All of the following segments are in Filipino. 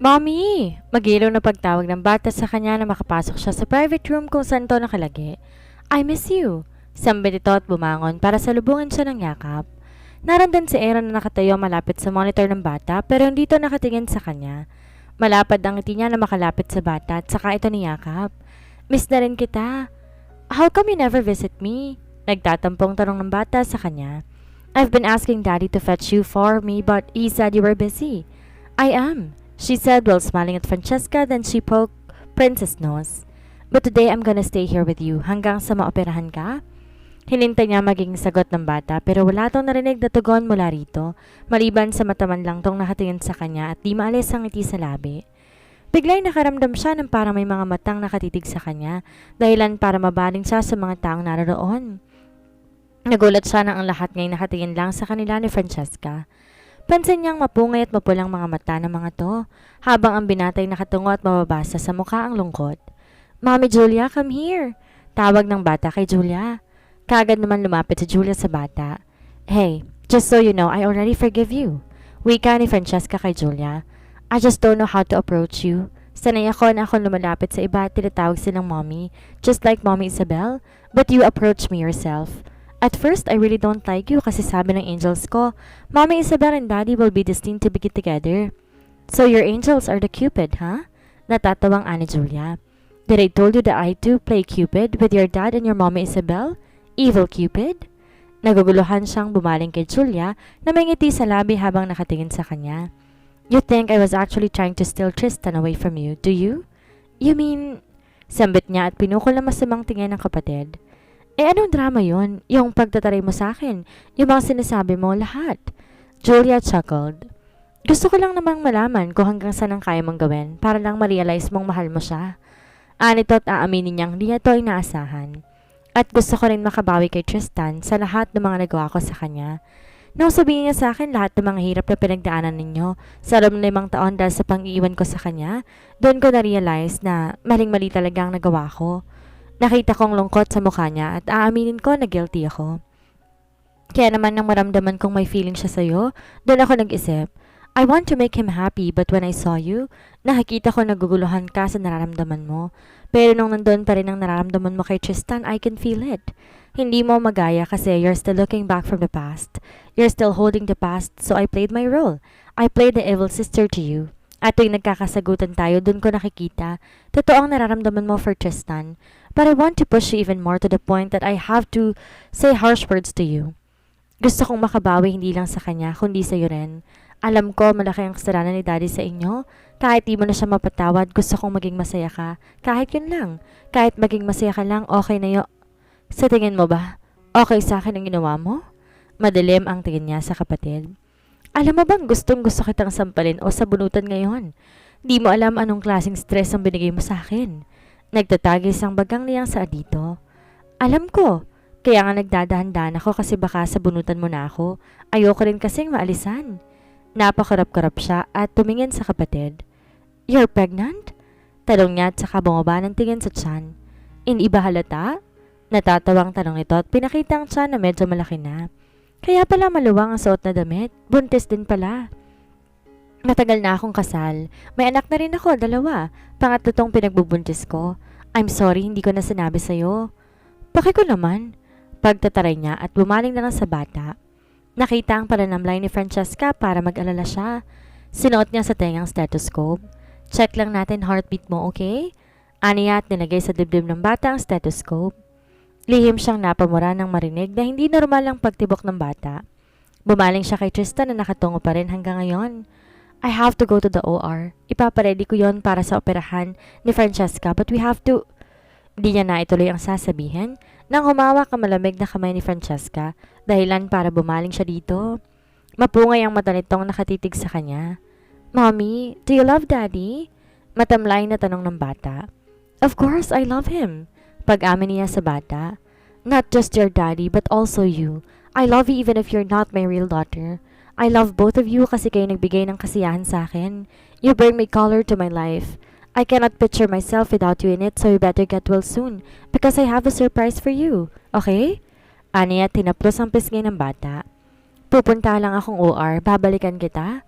Mommy! Magilaw na pagtawag ng bata sa kanya na makapasok siya sa private room kung saan to nakalagi. I miss you! Sambit ito at bumangon para salubungin siya ng yakap. Narandan si Aaron na nakatayo malapit sa monitor ng bata pero hindi to nakatingin sa kanya. Malapad ang ngiti niya na makalapit sa bata at saka ito niyakap. Miss na rin kita. How come you never visit me? Nagtatampong tanong ng bata sa kanya. I've been asking Daddy to fetch you for me but he said you were busy. I am, she said while smiling at Francesca, then she poked Prince's nose. But today I'm gonna stay here with you hanggang sa maoperahan ka? Hinintay niya maging sagot ng bata pero wala tong narinig na tugon mula rito, maliban sa mataman lang tong nakatingin sa kanya at di maalis ang ngiti sa labi. Bigla'y nakaramdam siya ng parang may mga matang nakatitig sa kanya, dahilan para mabaling siya sa mga taong naroon. Nagulat siya na ang lahat ngayon nakatingin lang sa kanila ni Francesca. Pansin niyang mapungay at mapulang mga mata ng mga to, habang ang binatay nakatungo at mababasa sa mukha ang lungkot. Mommy Julia, come here! Tawag ng bata kay Julia. Kagad naman lumapit si Julia sa bata. Hey, just so you know, I already forgive you. Wika ni Francesca kay Julia. I just don't know how to approach you. Sanay ako na akong lumalapit sa iba at tinatawag silang mommy, just like Mommy Isabel, but you approach me yourself. At first, I really don't like you kasi sabi ng angels ko, Mommy Isabel and Daddy will be destined to be together. So your angels are the Cupid, huh? Natatawang ani Julia. Did I told you that I too play Cupid with your dad and your Mommy Isabel? Evil Cupid? Naguguluhan siyang bumaling kay Julia na may ngiti sa labi habang nakatingin sa kanya. You think I was actually trying to steal Tristan away from you, do you? You mean... Sambit niya at pinukol na masamang tingin ng kapatid. Eh anong drama yon? Yung pagtataray mo sa akin, yung mga sinasabi mo, lahat. Julia chuckled. Gusto ko lang namang malaman kung hanggang saan ang kaya mong gawin para lang ma-realize mong mahal mo siya. Anito at aaminin niyang di ito ay naasahan. At gusto ko rin makabawi kay Tristan sa lahat ng mga nagawa ko sa kanya. Nang sabihin niya sa akin lahat ng mga hirap na pinagdaanan ninyo sa loob ng 5 taon dahil sa pang-iwan ko sa kanya, doon ko na-realize na maling-mali talaga ang nagawa ko. Nakita kong lungkot sa mukha niya at aaminin ko na guilty ako. Kaya naman nang maramdaman kong may feeling siya sa'yo, doon ako nag-isip, I want to make him happy but when I saw you, nakikita ko naguguluhan ka sa nararamdaman mo. Pero nung nandun pa rin ang nararamdaman mo kay Tristan, I can feel it. Hindi mo magaya kasi you're still looking back from the past. You're still holding the past, so I played my role. I played the evil sister to you. At tuwing nagkakasagutan tayo, dun ko nakikita, totoo ang nararamdaman mo for Tristan. But I want to push you even more to the point that I have to say harsh words to you. Gusto kong makabawi hindi lang sa kanya, kundi sa'yo rin. Alam ko malaki ang kasalanan ni Daddy sa inyo. Kahit di mo na siya mapatawad, gusto kong maging masaya ka. Kahit yun lang. Kahit maging masaya ka lang, okay na yun. Sa tingin mo ba, okay sa akin ang ginawa mo? Madilim ang tingin niya sa kapatid. Alam mo bang gustong gusto kitang sampalin o sabunutan ngayon? Di mo alam anong klaseng stress ang binigay mo sa akin. Nagtatagis ang bagang niyang sa dito. Alam ko. Kaya nga nagdadahan-dahan ako kasi baka sabunutan mo na ako. Ayoko rin kasing maalisan. Napakarap-karap siya at tumingin sa kapatid. You're pregnant? Tanong niya at saka bumaba ng tingin sa tiyan. Hindi ba halata? Natatawang tanong ito at pinakita ang tiyan na medyo malaki na. Kaya pala maluwang ang suot na damit. Buntis din pala. Matagal na akong kasal. May anak na rin ako, 2. Pangatlo tong pinagbubuntis ko. I'm sorry, hindi ko na sinabi sa'yo. Bakit ko naman? Pagtataray niya at bumaling na lang sa bata. Nakita ang pananamlay ni Francesca para mag-alala siya. Sinuot niya sa tengang stethoscope. Check lang natin heartbeat mo, okay? Aniya at nilagay sa dibdib ng bata ang stethoscope. Lihim siyang napamura nang marinig na hindi normal ang pagtibok ng bata. Bumaling siya kay Tristan na nakatungo pa rin hanggang ngayon. I have to go to the OR. Ipaparedy ko yon para sa operahan ni Francesca but we have to... Di niya na ituloy ang sasabihin nang humawak ang malamig na kamay ni Francesca dahilan para bumaling siya dito. Mapungay ang mata nitong nakatitig sa kanya. Mommy, do you love Daddy? Matamlay na tanong ng bata. Of course, I love him. Pag-amin niya sa bata. Not just your daddy but also you. I love you even if you're not my real daughter. I love both of you kasi kayo nagbigay ng kasiyahan sa akin. You bring me color to my life. I cannot picture myself without you in it, so you better get well soon because I have a surprise for you. Okay? Aniya tinaplos ang pisngi ng bata. Pupunta lang akong OR, babalikan kita.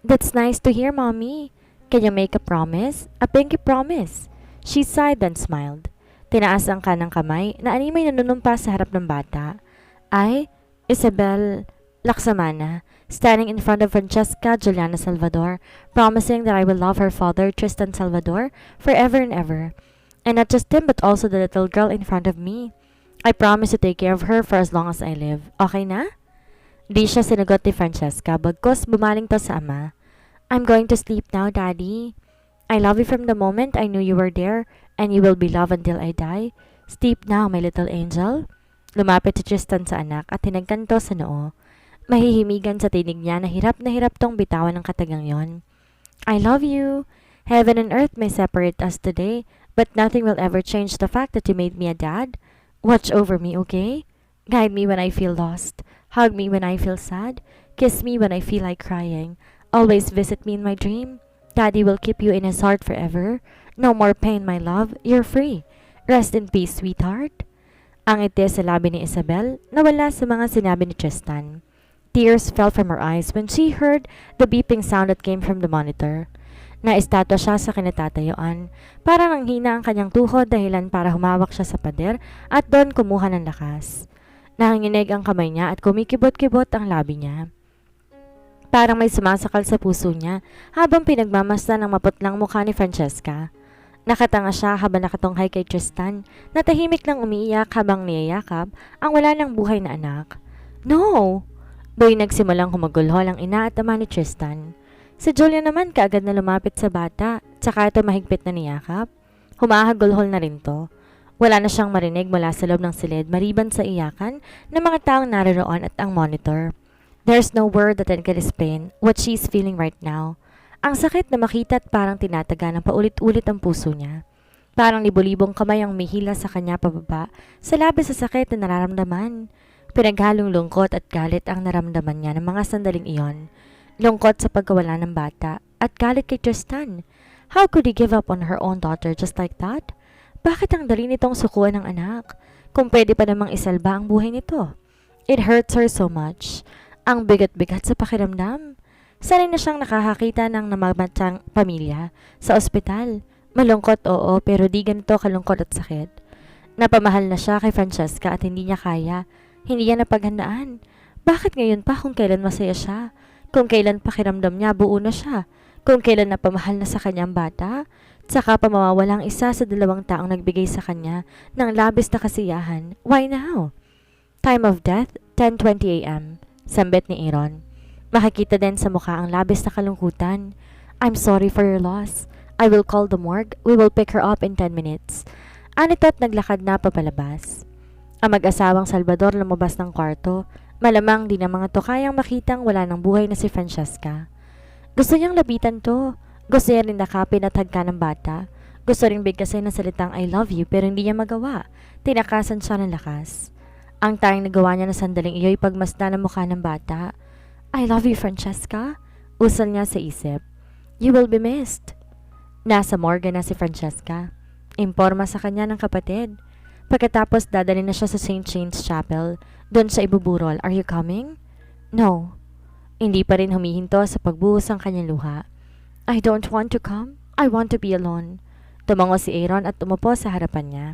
That's nice to hear, Mommy. Can you make a promise? A pinky promise? She sighed then smiled. Tinaas ang kanang kamay na animay nanunumpa sa harap ng bata. Ay, Isabel Laksamana, standing in front of Francesca Juliana Salvador, promising that I will love her father, Tristan Salvador, forever and ever. And not just him, but also the little girl in front of me. I promise to take care of her for as long as I live. Okay na? Di siya sinagot ni Francesca, bagkos bumaling to sa ama. I'm going to sleep now, Daddy. I love you from the moment I knew you were there, and you will be loved until I die. Sleep now, my little angel. Lumapit si Tristan sa anak at hinagkanto sa noo. Mahihimigan sa tinig niya na hirap tong bitawan ng katagang yon. I love you. Heaven and earth may separate us today, but nothing will ever change the fact that you made me a dad. Watch over me, okay? Guide me when I feel lost. Hug me when I feel sad. Kiss me when I feel like crying. Always visit me in my dream. Daddy will keep you in his heart forever. No more pain, my love. You're free. Rest in peace, sweetheart. Ang ite sa labi ni Isabel nawala sa mga sinabi ni Tristan. Tears fell from her eyes when she heard the beeping sound that came from the monitor. Naistatwa siya sa kinatatayuan. Parang nanghina ang kanyang tuhod dahilan para humawak siya sa pader at doon kumuha ng lakas. Nanginginig ang kamay niya at kumikibot-kibot ang labi niya. Parang may sumasakal sa puso niya habang pinagmamasdan ng maputlang mukha ni Francesca. Nakatanga siya habang nakatunghay kay Tristan na tahimik lang umiiyak habang niyayakap ang wala ng buhay na anak. No! Do'y nagsimulang humagulhol ang ina at ama ni Tristan. Si Julia naman kaagad na lumapit sa bata, tsaka ito mahigpit na niyakap. Humahagulhol na rin to. Wala na siyang marinig mula sa loob ng silid maliban sa iyakan ng mga taong naroon at ang monitor. There's no word that can explain what she's feeling right now. Ang sakit na makita at parang tinataga ng paulit-ulit ang puso niya. Parang libo-libong kamay ang mihila sa kanya pababa sa labis sa sakit na nararamdaman. Pinaghalong lungkot at galit ang naramdaman niya ng mga sandaling iyon. Lungkot sa pagkawala ng bata at galit kay Tristan. How could he give up on her own daughter just like that? Bakit ang dali nitong sukuan ng anak? Kung pwede pa namang isalba ang buhay nito. It hurts her so much. Ang bigat-bigat sa pakiramdam. Sanay na siyang nakakakita ng namamatang pamilya sa ospital. Malungkot oo, pero di ganito kalungkot at sakit. Napamahal na siya kay Francesca at hindi niya kaya. Hindi niya napaghandaan. Bakit ngayon pa kung kailan masaya siya? Kung kailan pakiramdam niya buo na siya? Kung kailan napamahal na sa kanyang bata? Tsaka pa mawawalang isa sa dalawang taong nagbigay sa kanya ng labis na kasiyahan. Why now? Time of death, 10:20 a.m. Sambit ni Aaron. Makikita din sa mukha ang labis na kalungkutan. I'm sorry for your loss. I will call the morgue. We will pick her up in 10 minutes. Anito't naglakad na papalabas. Ang mag-asawang Salvador lumabas ng kwarto. Malamang di na mga to kayang makitang wala ng buhay na si Francesca. Gusto niyang lapitan to. Gusto niya rin nakapin at hagka ng bata. Gusto rin bigkasin ng salitang I love you pero hindi niya magawa. Tinakasan siya ng lakas. Ang tanging nagawa niya na sandaling iyo'y pagmasdan ng mukha ng bata. I love you, Francesca. Usal niya sa isip. You will be missed. Nasa morgue na si Francesca. Imporma sa kanya ng kapatid. Pagkatapos dadalhin na siya sa St. James Chapel. Doon siya ibuburol. Are you coming? No. Hindi pa rin humihinto sa pagbuhos ang kanyang luha. I don't want to come. I want to be alone. Tumango si Aaron at umupo sa harapan niya.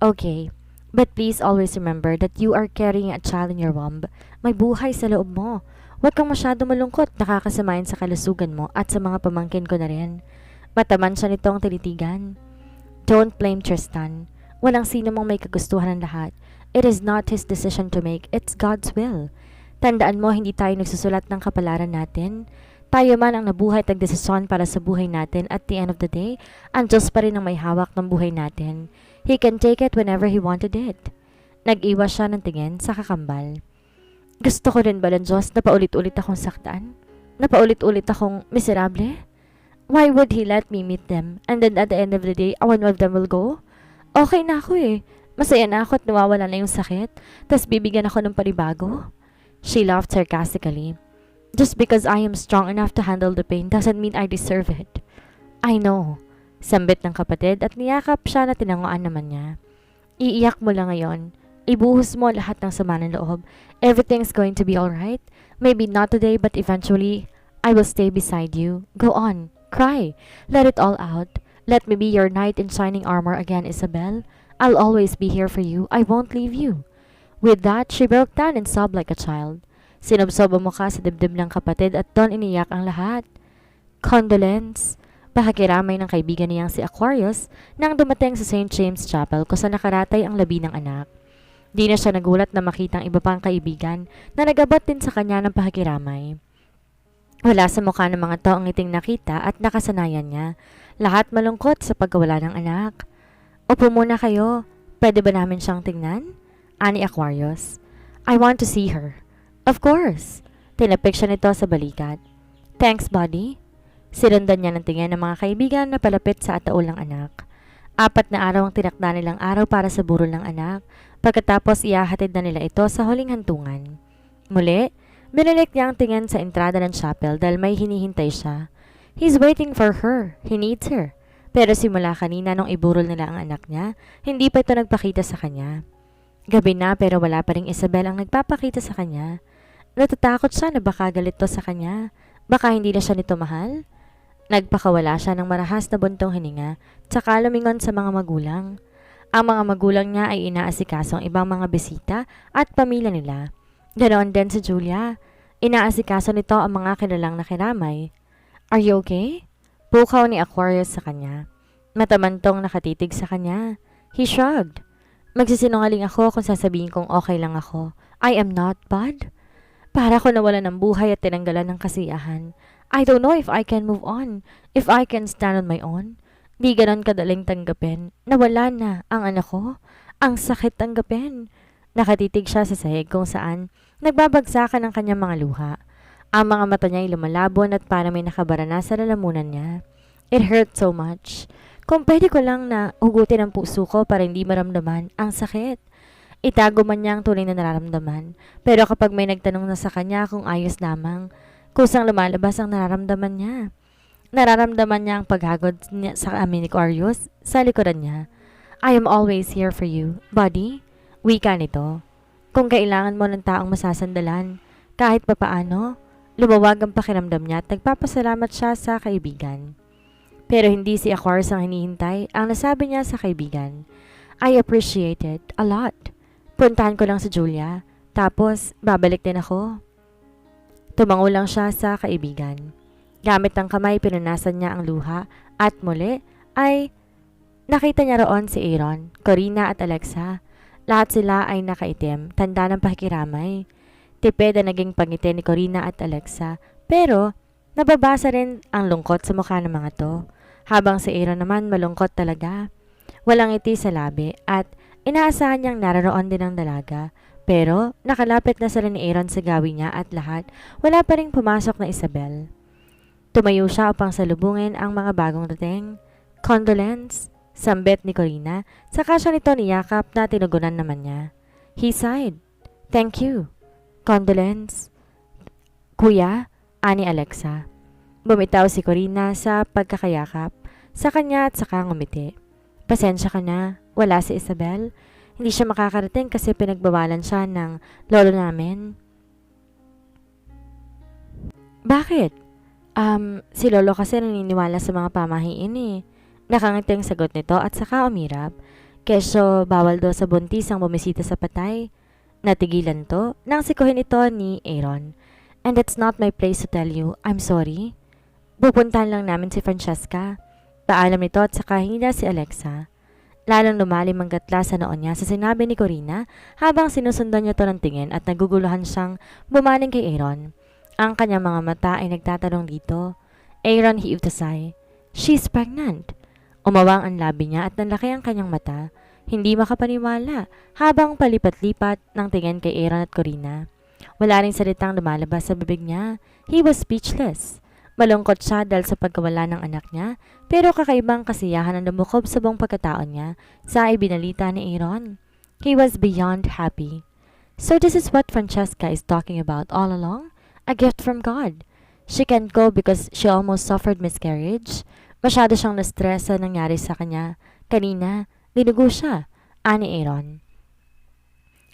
Okay, but please always remember that you are carrying a child in your womb. May buhay sa loob mo. Huwag kang masyado malungkot, nakakasamayin sa kalusugan mo at sa mga pamangkin ko na rin. Mataman siya nitong tinitigan. Don't blame Tristan. Walang sino mong may kagustuhan ng lahat. It is not his decision to make, it's God's will. Tandaan mo, hindi tayo nagsusulat ng kapalaran natin. Tayo man ang nabuhay at nagdesisyon para sa buhay natin. At the end of the day, ang Diyos pa rin ang may hawak ng buhay natin. He can take it whenever He wanted it. Nag-iwas siya ng tingin sa kakambal. Gusto ko rin ba ng Diyos na paulit-ulit akong saktan? Na paulit-ulit akong miserable? Why would He let me meet them and then at the end of the day, one of them will go? Okay na ako eh. Masaya na ako at nawawala na yung sakit. Tas bibigyan ako ng panibago. She laughed sarcastically. Just because I am strong enough to handle the pain doesn't mean I deserve it. I know. Sambit ng kapatid at niyakap siya na tinanguan naman niya. Iiyak mo lang ngayon. Ibuhos mo lahat ng sama ng loob. Everything's going to be alright. Maybe not today but eventually, I will stay beside you. Go on. Cry. Let it all out. Let me be your knight in shining armor again, Isabel. I'll always be here for you. I won't leave you. With that, she broke down and sobbed like a child. Sinubsob ang mukha sa dibdib ng kapatid at doon iniyak ang lahat. Condolence. Pakikiramay ng kaibigan niyang si Aquarius nang dumating sa St. James Chapel kung saan nakaratay ang labi ng anak. Di na siya nagulat na makita ang iba pang kaibigan na nagabot din sa kanya ng pakikiramay. Wala sa mukha ng mga taong ngiting nakita at nakasanayan niya. Lahat malungkot sa pagkawala ng anak. Upo muna kayo. Pwede ba namin siyang tingnan? Ani Aquarius. I want to see her. Of course. Tinapik siya nito sa balikat. Thanks, buddy. Sinundan niya ng tingin ng mga kaibigan na palapit sa ataol ng anak. 4 na araw ang tinakda nilang araw para sa burol ng anak. Pagkatapos ihahatid na nila ito sa huling hantungan. Muli, binilik niya ang tingin sa entrada ng chapel dahil may hinihintay siya. He's waiting for her. He needs her. Pero simula kanina nung iburol nila ang anak niya, hindi pa ito nagpakita sa kanya. Gabi na pero wala pa ring Isabel ang nagpapakita sa kanya. Natatakot siya na baka galit to sa kanya. Baka hindi na siya nito mahal. Nagpakawala siya ng marahas na buntong hininga, tsaka lumingon sa mga magulang. Ang mga magulang niya ay inaasikaso ang ibang mga bisita at pamilya nila. Ganoon din si Julia. Inaasikaso nito ang mga kilalang nakiramay. Are you okay? Pukaw ni Aquarius sa kanya. Matamantong nakatitig sa kanya. He shrugged. Magsisinungaling ako kung sasabihin kong okay lang ako. I am not, bud. Para ko nawalan ng buhay at tinanggalan ng kasiyahan. I don't know if I can move on, if I can stand on my own. Di ganon kadaling tanggapin. Nawala na ang anak ko. Ang sakit tanggapin. Nakatitig siya sa sahig kung saan nagbabagsakan ang kanyang mga luha. Ang mga mata niya ay lumalabon at parang may nakabarana sa lalamunan niya. It hurt so much. Kung pwede ko lang na hugutin ang puso ko para hindi maramdaman ang sakit. Itago man niya ang tunay na nararamdaman. Pero kapag may nagtanong na sa kanya kung ayos lamang, kusang lumalabas ang nararamdaman niya. Nararamdaman niya ang paghagod niya sa amin ni Aquarius sa likuran niya. I am always here for you, buddy. Wika nito. Kung kailangan mo ng taong masasandalan, kahit papaano, lumawag ang pakiramdam niya at nagpapasalamat siya sa kaibigan. Pero hindi si Aquarius ang hinihintay. Ang nasabi niya sa kaibigan, I appreciate it a lot. Puntahan ko lang si Julia, tapos babalik din ako. Tumango lang siya sa kaibigan. Gamit ang kamay, pinunasan niya ang luha at muli ay nakita niya roon si Aaron, Corina at Alexa. Lahat sila ay nakaitim, tanda ng pakikiramay. Tipid na naging pangiti ni Corina at Alexa, pero nababasa rin ang lungkot sa mukha ng mga to. Habang si Aaron naman malungkot talaga. Walang ngiti sa labi at inaasahan niyang naroon din ang dalaga. Pero nakalapit na sila ni Aaron sa gawin niya at lahat wala pa ring pumasok na Isabel. Tumayo siya upang salubungin ang mga bagong dating. Condolence, sambit ni Corina, saka siya nito niyakap na tinugunan naman niya. He sighed. Thank you. Condolence. Kuya, ani Alexa. Bumitaw si Corina sa pagkakayakap sa kanya at saka ngumiti. Pasensya ka na, wala si Isabel. Hindi siya makakarating kasi pinagbawalan siya ng lolo namin. Bakit? Si lolo kasi naniniwala sa mga pamahiin eh. Nakangiting sagot nito at saka umirap. Kesyo bawal daw sa buntis ang bumisita sa patay. Natigilan to nang sikuhin ito ni Aaron. And it's not my place to tell you, I'm sorry. Pupuntahan lang namin si Francesca. Paalam nito at saka hinila si Alexa. Lalong lumalim ang gatla sa noon niya sa sinabi ni Corina habang sinusundan niya to ng tingin at naguguluhan siyang bumaling kay Aaron. Ang kanyang mga mata ay nagtatanong dito. Aaron heaved a sigh. She's pregnant. Umawang ang labi niya at nanlaki ang kanyang mata. Hindi makapaniwala habang palipat-lipat ng tingin kay Aaron at Corina. Wala ring salitang lumalabas sa bibig niya. He was speechless. Malungkot siya dahil sa pagkawala ng anak niya, pero kakaibang kasiyahan ang lumukob sa buong pagkataon niya sa ibinalita ni Aaron. He was beyond happy. So this is what Francesca is talking about all along? A gift from God. She can't go because she almost suffered miscarriage. Masyado siyang na-stress sa nangyari sa kanya. Kanina, dinugo siya, ani Aaron.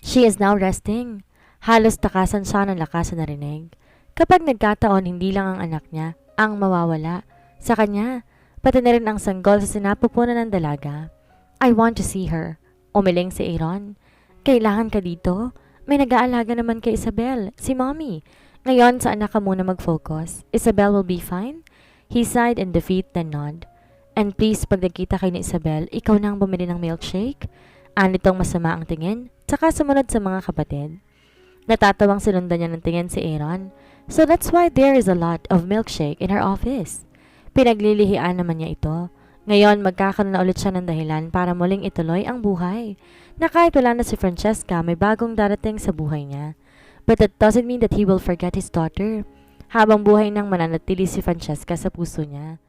She is now resting. Halos takasan siya ng lakas na narinig. Kapag nagkataon, hindi lang ang anak niya ang mawawala. Sa kanya, pati na rin ang sanggol sa sinapupunan ng dalaga. I want to see her. Umiling si Aaron. Kailangan ka dito? May nag-aalaga naman kay Isabel, si Mommy. Ngayon, saan na ka muna mag-focus? Isabel will be fine? He sighed in defeat then nod. And please, pag nagkita kayo ni Isabel, ikaw na ang bumili ng milkshake? Anitong masama ang tingin, tsaka sumunod sa mga kapatid. Natatawang sinundan niya ng tingin si Aaron. So that's why there is a lot of milkshake in her office. Pinaglilihian naman niya ito. Ngayon, magkakaroon na ulit siya ng dahilan para muling ituloy ang buhay. Na kahit wala na si Francesca, may bagong darating sa buhay niya. But that doesn't mean that he will forget his daughter. Habang buhay nang mananatili si Francesca sa puso niya.